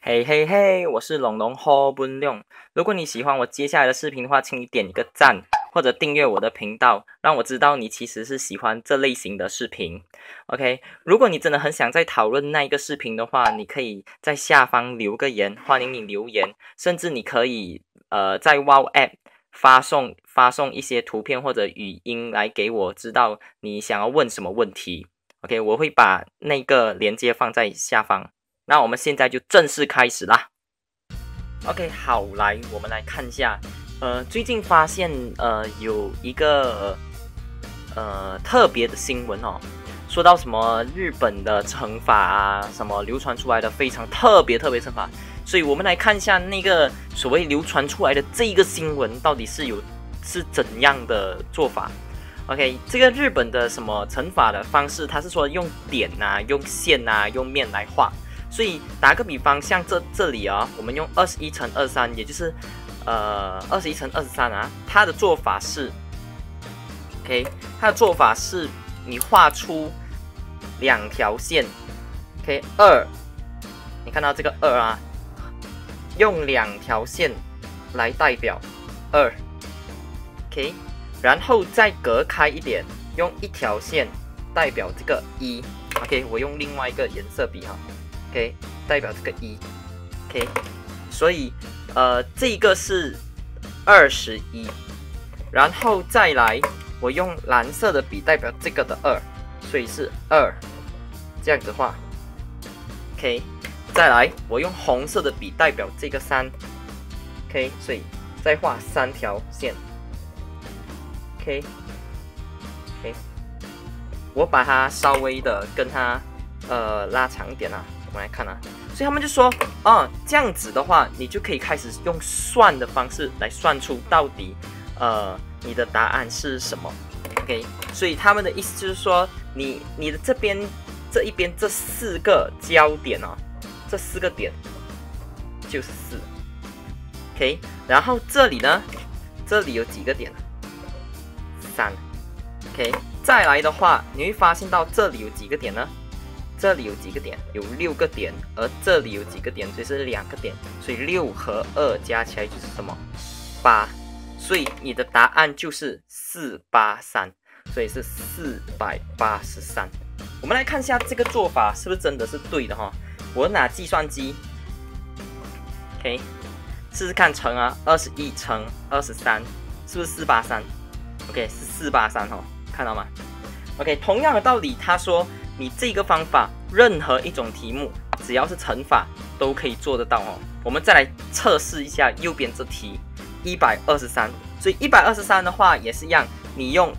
嘿嘿嘿，我是龙龙好本亮。如果你喜欢我接下来的视频的话，请你点一个赞或者订阅我的频道，让我知道你其实是喜欢这类型的视频。OK， 如果你真的很想再讨论那一个视频的话，你可以在下方留个言，欢迎你留言，甚至你可以在 Wow App 发送一些图片或者语音来给我知道你想要问什么问题。OK， 我会把那个连接放在下方。那我们现在就正式开始啦。OK， 好，我们来看一下，最近发现有一个特别的新闻哦，说到什么日本的惩罚啊，什么流传出来的非常特别惩罚，所以我们来看一下那个所谓流传出来的这个新闻到底是怎样的做法。OK， 这个日本的什么惩罚的方式，它是说用点啊、用线啊、用面来画。所以打个比方，像这里啊，我们用21×23，也就是21×23啊，它的做法是 ，OK， 它的做法是你画出两条线 ，OK， 你看到这个2啊，用两条线来代表2 ，OK， 然后再隔开一点，用一条线代表这个1 ，OK， 我用另外一个颜色笔哈。OK， 代表这个1 ，OK， 所以这个是21，然后再来我用蓝色的笔代表这个的2，所以是2，这样子画 ，OK， 再来我用红色的笔代表这个3 ，OK， 所以再画3条线 ，OK， 我把它稍微的跟它拉长一点啊。我们来看啊，所以他们就说，这样子的话，你就可以开始用算的方式来算出到底，你的答案是什么 ？OK， 所以他们的意思就是说，你的这一边这4个焦点哦，这4个点就是4 ，OK， 然后这里呢，这里有几个点？3 ，OK， 再来的话，你会发现到这里有几个点呢？这里有几个点？有6个点，而这里有几个点？所以是2个点，所以6和2加起来就是什么？8，所以你的答案就是483，所以是483。我们来看一下这个做法是不是真的是对的哈？我拿计算机 ，OK， 试试看乘啊，21×23是不是483 ？OK， 是483哈，看到吗 ？OK， 同样的道理，他说。你这个方法，任何一种题目，只要是乘法都可以做得到哦。我们再来测试一下右边这题，123。所以123的话也是一样，你要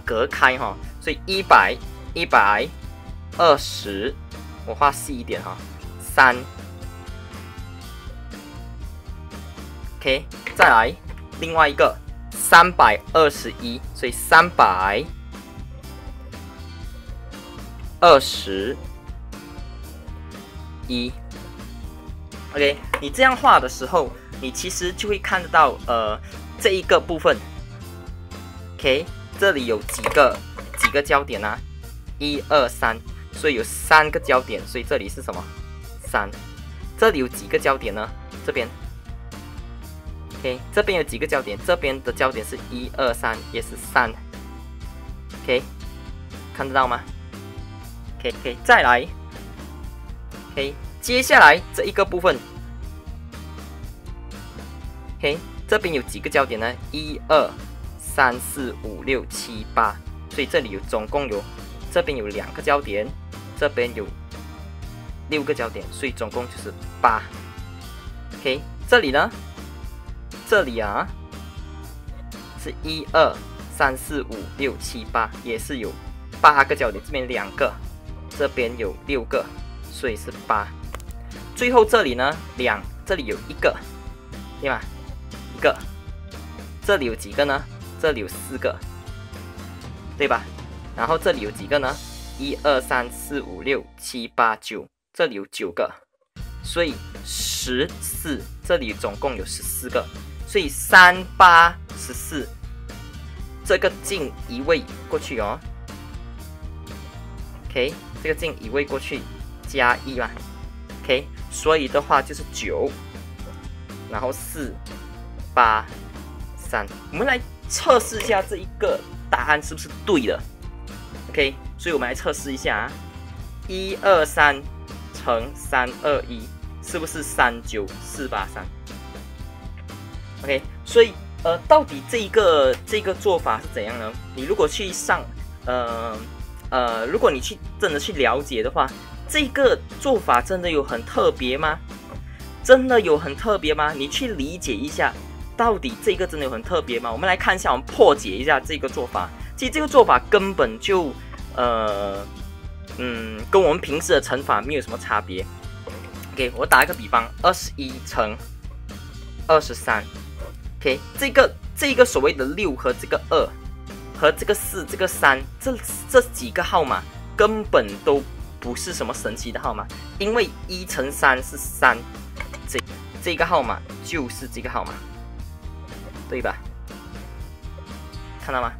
隔开哈，所以120，我画细一点哈，3 ，OK， 再来另外一个321，所以321 ，OK， 你这样画的时候，你其实就会看得到，这一个部分 ，OK， 这里有几个焦点啊？1、2、3，所以有3个焦点，所以这里是什么？3。这里有几个焦点呢？这边 ，OK， 这边有几个焦点？这边的焦点是1、2、3，也是3 ，OK， 看得到吗？ OK， 再来 ，OK， 接下来这一个部分 ，OK， 这边有几个焦点呢？1、2、3、4、5、6、7、8，所以这里总共有，这边有2个焦点，这边有6个焦点，所以总共就是8。OK， 这里呢，这里啊是1、2、3、4、5、6、7、8，也是有8个焦点，这边2个。这边有6个，所以是8。最后这里呢这里有1个，对吗？1个。这里有几个呢？这里有4个，对吧？然后这里有几个呢？1、2、3、4、5、6、7、8、9，这里有9个，所以14。这里总共有14个，所以3、8、14，这个进1位过去哦。OK， 这个进1位过去，加1嘛， OK， 所以的话就是9，然后4、8、3，我们来测试一下这一个答案是不是对的。OK， 所以我们来测试一下啊，123乘321是不是39483 ？OK， 所以到底这个做法是怎样呢？你如果去上如果你真的去了解的话，这个做法真的有很特别吗？真的有很特别吗？你去理解一下，到底这个真的有很特别吗？我们来看一下，我们破解一下这个做法。其实这个做法根本就跟我们平时的乘法没有什么差别。OK， 我打一个比方，21乘23。OK， 这个所谓的6和这个2和这个4、这个3，这几个号码根本都不是什么神奇的号码，因为1乘3是3，这个号码就是这个号码，对吧？看到吗？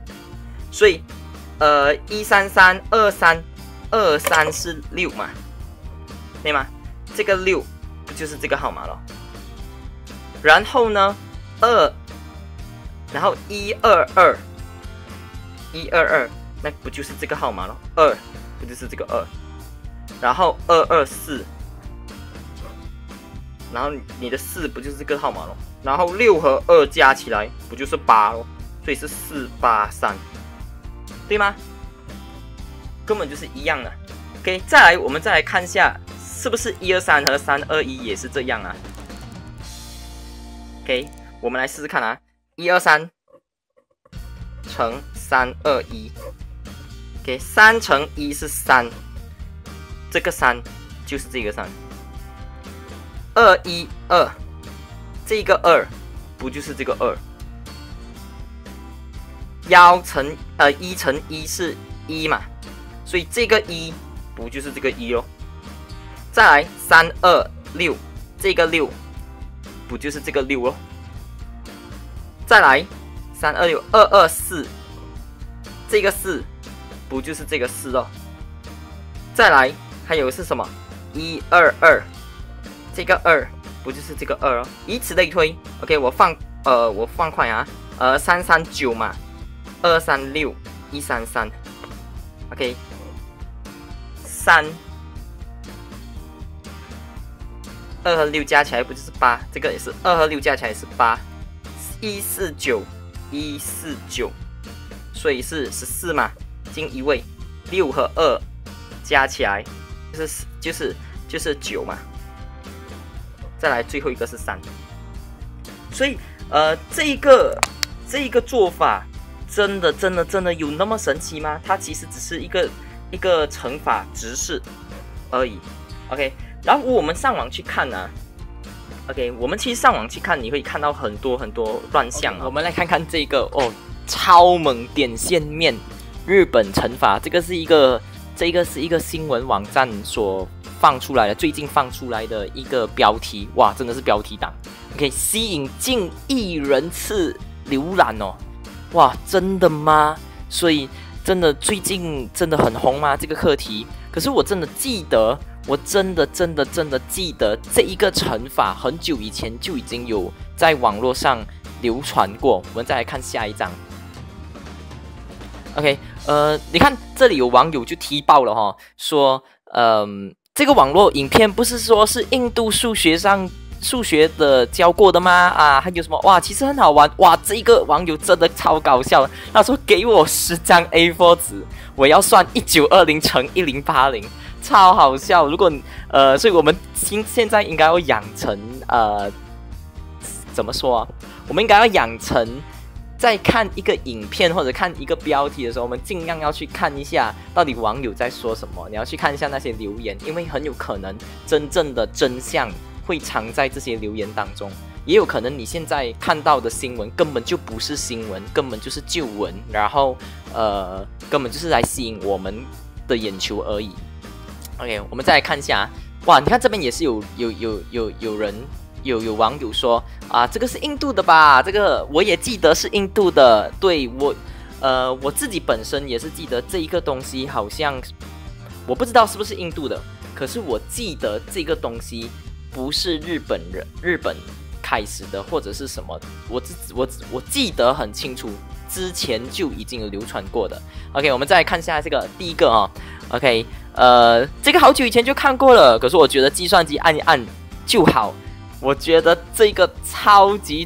所以133、23是6嘛，对吗？这个6不就是这个号码了？然后呢，2，然后122，那不就是这个号码了？2不就是这个2？然后224，然后你的4不就是这个号码了？然后6和2加起来不就是8咯？所以是483，对吗？根本就是一样的。OK， 我们再来看一下，是不是123和321也是这样啊 ？OK， 我们来试试看啊，123乘321 ，OK， 3乘1是3，这个3就是这个3，212，这个2不就是这个2？1乘1是1嘛，所以这个1不就是这个1咯？再来326，这个6不就是这个6咯？再来326 224，这个4不就是这个4咯？再来还有是什么122，这个2不就是这个2咯？以此类推。OK， 我放快啊，339嘛，236 133 ，OK， 3 2和6加起来不就是8？这个也是2和6加起来是8。149，所以是14嘛，进一位，6和2加起来就是9嘛。再来最后一个是3，所以这一个做法真的有那么神奇吗？它其实只是一个乘法直式而已。OK， 然后我们上网去看啊。OK， 我们其实上网去看，你会看到很多乱象啊。我们来看看这个超猛点线面日本乘法，这个是一个新闻网站所放出来的，最近放出来的一个标题，哇，真的是标题党。OK， 吸引近1亿人次浏览哦，哇，真的吗？所以真的最近真的很红吗？这个课题？可是我真的记得。我真的记得这一个乘法很久以前就已经有在网络上流传过。我们再来看下一张。OK， 你看这里有网友就踢爆了哈，说这个网络影片不是说是印度数学的教过的吗？啊，还有什么哇，其实很好玩哇！这个网友真的超搞笑，他说给我10张 A4 纸，我要算1920乘1080。超好笑！如果所以我们现在应该要养成怎么说啊？我们应该要养成在看一个影片或者看一个标题的时候，我们尽量要去看一下到底网友在说什么。你要去看一下那些留言，因为很有可能真正的真相会藏在这些留言当中，也有可能你现在看到的新闻根本就不是新闻，根本就是旧闻，然后根本就是来吸引我们的眼球而已。OK， 我们再来看一下，哇，你看这边也是有网友说啊，这个是印度的吧？这个我也记得是印度的，对我自己本身也是记得这一个东西，好像我不知道是不是印度的，可是我记得这个东西不是日本开始的，或者是什么，我记得很清楚，之前就已经有流传过的。OK， 我们再来看一下这个第一个哦。OK， 这个好久以前就看过了，可是我觉得计算机按一按就好，我觉得这个超级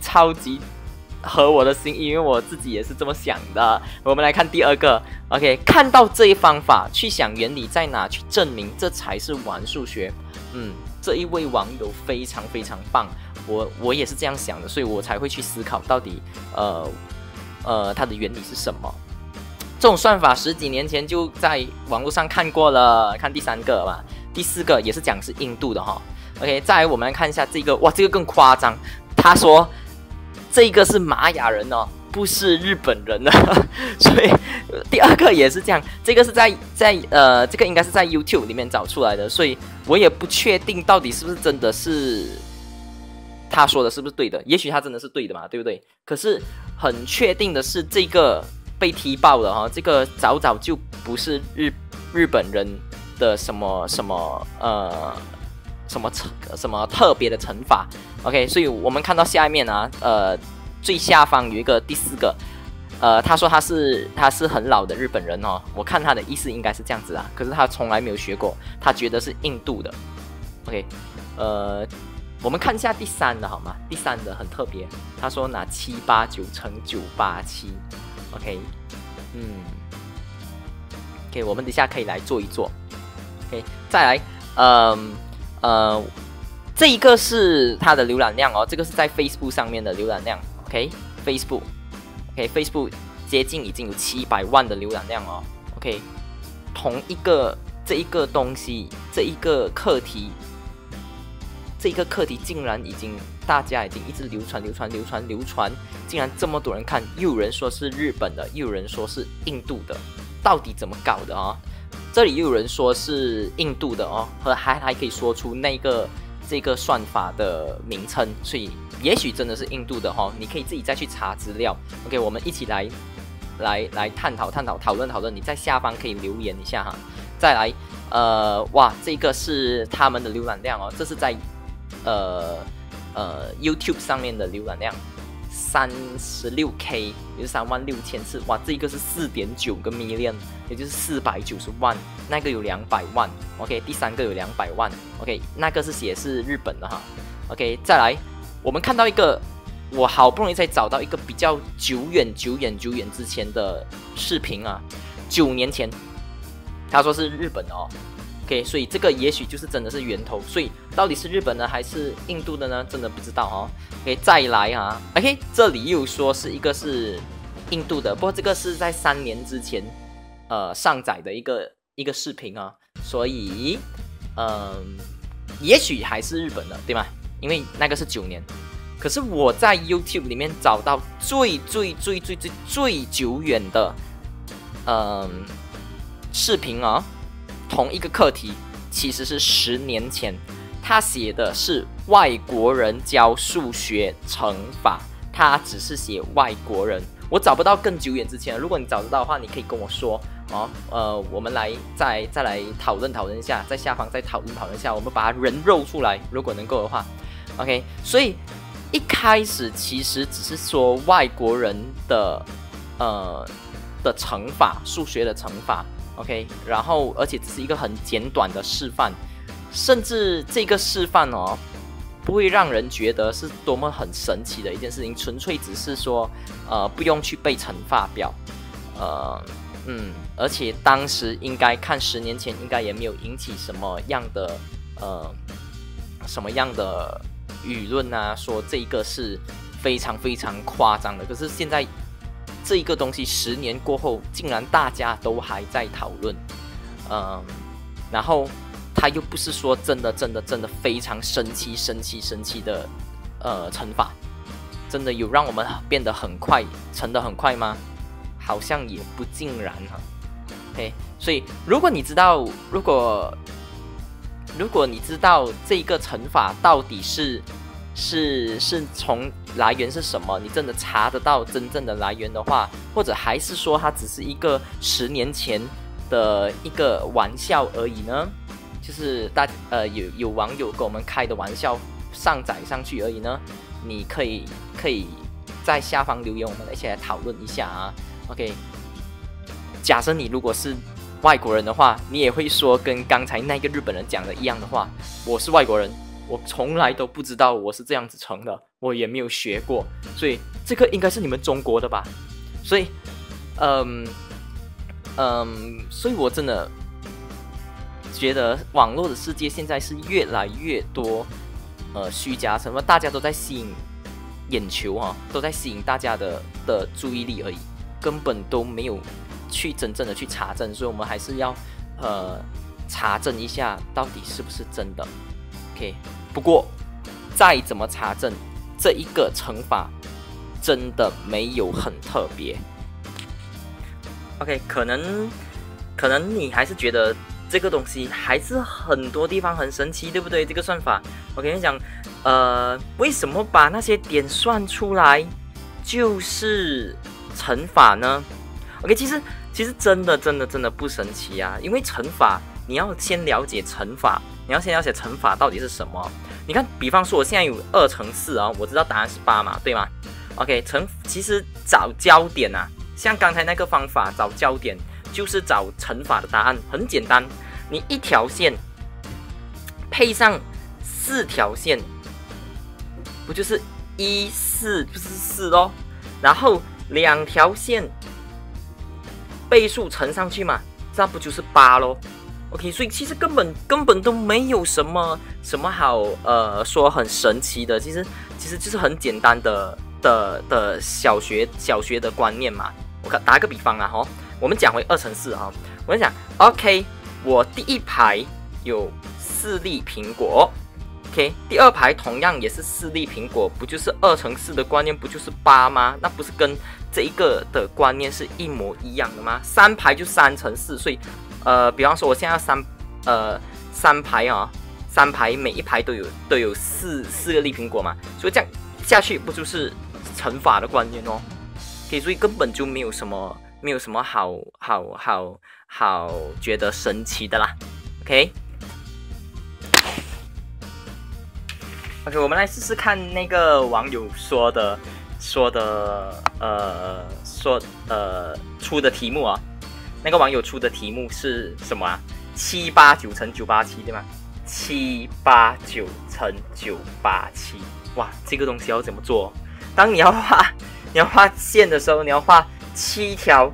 合我的心意，因为我自己也是这么想的。我们来看第二个 ，OK， 看到这一方法，去想原理在哪，去证明，这才是玩数学。这一位网友非常棒，我也是这样想的，所以我才会去思考到底它的原理是什么。这种算法10几年前就在网络上看过了。看第三个吧，第四个也是讲是印度的哈。OK， 再来我们来看一下这个，哇，这个更夸张。他说这个是玛雅人哦，不是日本人的。所以第二个也是这样，这个是在这个应该是在 YouTube 里面找出来的，所以我也不确定到底是不是真的是他说的是不是对的，也许他真的是对的嘛，对不对？可是很确定的是，这个被踢爆了哈，这个早就不是日本人的什么特别的乘法。OK， 所以我们看到下面啊，最下方有一个第四个，他说他是很老的日本人哦，我看他的意思应该是这样子啊，可是他从来没有学过，他觉得是印度的。OK， 我们看一下第三的好吗？第三的很特别，他说拿789乘987。OK， OK， 我们等一下可以来做一做。OK， 再来，这一个是它的浏览量哦，这个是在 Facebook 上面的浏览量。OK，Facebook，OK，Facebook 接近已经有700万的浏览量哦。OK， 同一个这一个东西，这一个课题竟然大家已经一直流传，竟然这么多人看，又有人说是日本的，又有人说是印度的，到底怎么搞的啊？这里又有人说是印度的哦，还可以说出这个算法的名称，所以也许真的是印度的哈，你可以自己再去查资料。OK， 我们一起来探讨，讨论，你在下方可以留言一下哈。再来，哇，这个是他们的浏览量哦，这是在YouTube 上面的浏览量36K， 也就是36000次。哇，这个是4.9个 million， 也就是490万，那个有200万。OK， 第三个有200万。OK， 那个是写是日本的哈。OK， 再来，我们看到一个，我好不容易才找到一个比较久远之前的视频啊，9年前，他说是日本的哦。OK， 所以这个也许就是真的是源头，所以到底是日本的还是印度的呢？真的不知道哦。OK， 再来啊 ，OK， 这里又说是一个是印度的，不过这个是在3年之前上载的一个视频啊，所以也许还是日本的，对吗？因为那个是9年，可是我在 YouTube 里面找到最久远的视频啊。同一个课题其实是10年前，他写的是外国人教数学乘法，他只是写外国人，我找不到更久远之前。如果你找得到的话，你可以跟我说哦。我们再来讨论一下，在下方再讨论一下，我们把它人肉出来，如果能够的话。OK， 所以一开始其实只是说外国人的乘法，数学的乘法。OK， 然后而且只是一个很简短的示范，甚至这个示范哦，不会让人觉得是多么很神奇的一件事情，纯粹只是说不用去背乘法表，而且当时应该看10年前应该也没有引起什么样的舆论啊，说这个是非常夸张的。可是现在这一个东西10年过后，竟然大家都还在讨论，然后他又不是说真的非常神奇的乘法，真的有让我们变得很快，乘得很快吗？好像也不尽然哈。OK， 所以如果你知道这个乘法到底是从来源是什么，你真的查得到真正的来源的话，或者还是说它只是一个10年前的一个玩笑而已呢？就是有网友跟我们开的玩笑上载上去而已呢，你可以在下方留言，我们一起来讨论一下啊。OK， 假设你如果是外国人的话，你也会说跟刚才那个日本人讲的一样的话，我是外国人，我从来都不知道我是这样子成的，我也没有学过，所以这个应该是你们中国的吧？所以，所以我真的觉得网络的世界现在是越来越多虚假成分，大家都在吸引眼球啊，都在吸引大家的注意力而已，根本都没有去真正的去查证，所以我们还是要查证一下到底是不是真的。OK， 不过再怎么查证，这一个惩罚真的没有很特别。OK， 可能你还是觉得这个东西还是很多地方很神奇，对不对？这个算法，我跟你讲，为什么把那些点算出来就是乘法呢 ？OK， 其实真的不神奇啊，因为乘法你要先了解乘法，你要先了解乘法到底是什么。你看，比方说我现在有2乘4啊，我知道答案是8嘛，对吗 ？OK， 其实找焦点啊，像刚才那个方法找焦点，就是找乘法的答案，很简单，你一条线配上4条线，不就是1、4不是4咯？然后2条线倍数乘上去嘛，这不就是8咯 ？OK， 所以其实根本都没有什么好说很神奇的，其实就是很简单的小学的观念嘛。我打个比方啦哈，我们讲回2乘4哈，我跟你讲 ，OK， 我第一排有4粒苹果 ，OK， 第二排同样也是4粒苹果，不就是2乘4的观念不就是8吗？那不是跟这一个的观念是一模一样的吗？3排就3乘4，所以比方说我现在要3排啊，3排每一排都有4个粒苹果嘛，所以这样下去不就是乘法的观念哦？所以根本就没有什么好觉得神奇的啦。OK， 我们来试试看那个网友说的出的题目啊。那个网友出的题目是什么啊？789乘987，对吗？789乘987，哇，这个东西要怎么做？当你要画线的时候，你要画7条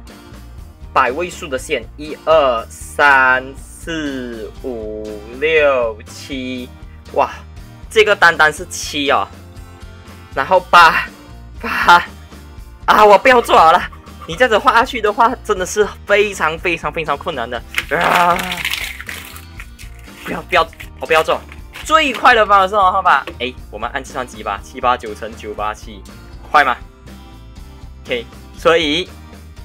百位数的线，1、2、3、4、5、6、7，哇，这个单是7哦，然后8啊，我不要做好了。你这样子画下去的话，真的是非常困难的啊！我不要做。最快的方法是什么方法？我们按计算机吧，789乘987，快吗 ？OK， 所以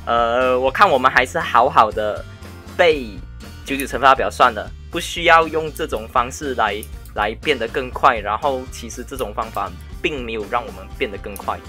我看我们还是好好的背99乘法表算了，不需要用这种方式来变得更快。然后其实这种方法并没有让我们变得更快。